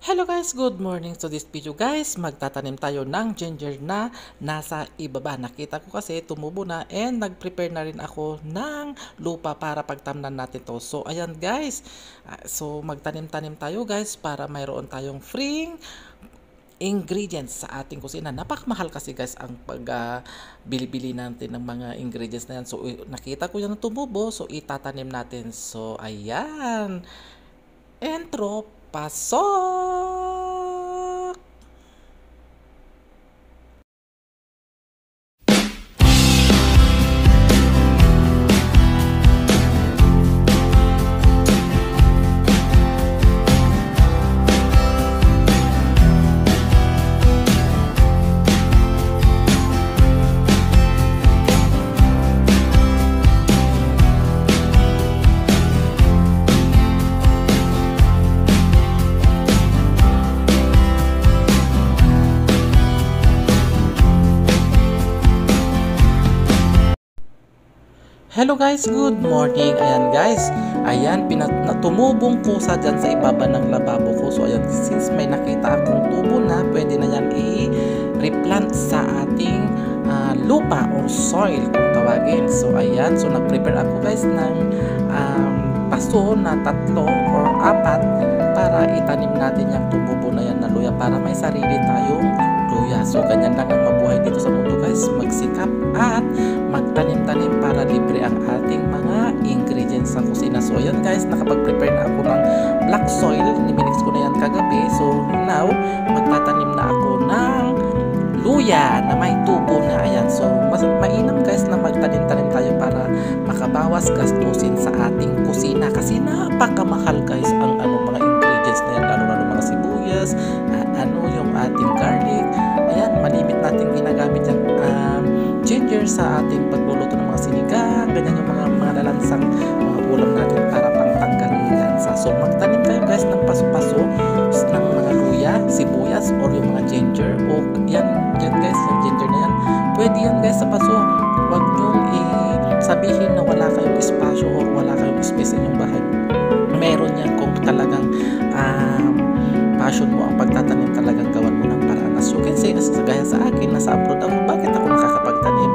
Hello guys, good morning. So this video guys, magtatanim tayo ng ginger na nasa ibaba. Nakita ko kasi tumubo na and nag-prepare na rin ako ng lupa para pagtamnan natin to. So ayan guys, so magtanim-tanim tayo guys para mayroon tayong free ingredients sa ating kusina. Napakamahal kasi guys ang bili-bili natin ng mga ingredients na yan. So nakita ko yan na tumubo, so itatanim natin. So ayan. Entro, pasok! Hello guys, good morning. Ayan guys, ayan tumubong kusa dyan sa ibaba ng lababo ko. So ayan, since may nakita akong tubo na, pwede na yan i-replant sa ating lupa or soil kung tawagin. So ayan, so nag-prepare ako guys ng paso na 3 or 4 para itanim natin yung tumubo na yan na luya para may sarili tayong luya. So ganyan lang ang mabuhay dito sa mundo guys, magsikap at magtanim-tanim para libre ang ating mga ingredients sa kusina. So ayan guys, nakapag-prepare na ako ng black soil, niminix ko na yan kagabi. So now, magtatanim na ako ng luya na may tubo na. Ayan, so mas mainam guys na magtanim-tanim tayo para makabawas gastusin sa ating kusina kasi napakamahal guys ang mga ingredients na yan, lalo mga sibuyas, yung ating garlic. Ayan, malimit natin ginagamit yung ginger sa ating pagluluto ng mga sinigang, ganyan yung mga lalansang mga ulam natin para pangtanggal ng lansa. So magtanim tayo guys ng paso-paso ng mga luya, sibuyas or yung mga ginger. O yan guys, yung ginger na yan, pwede yan guys sa paso. Huwag nyong sabihin na wala kayong espasyo or wala kayong space sa inyong bahay. Meron yan kung talagang passion mo ang pagtatanim, talagang gawan mo ng paraan. As you can say, gaya sa akin, nasa abroad ako, bakit ako nakakapagtanim?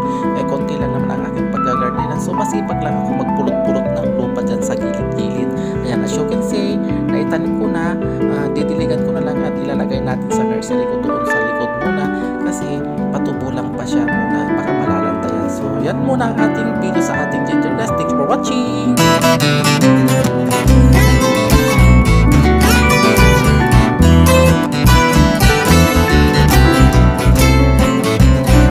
Konti lang naman ang aking paggagardenan. So masipag lang ako magpulot-pulot ng lupa dyan sa gilid-gilid. Ayan, as you can see, naitanim ko na, didiligan ko na lang at ilalagay natin sa nursery ko doon sa likod muna kasi patubo lang pa siya muna, baka malalantayan. So yan muna ang ating video sa ating ginger guys. Thanks for watching!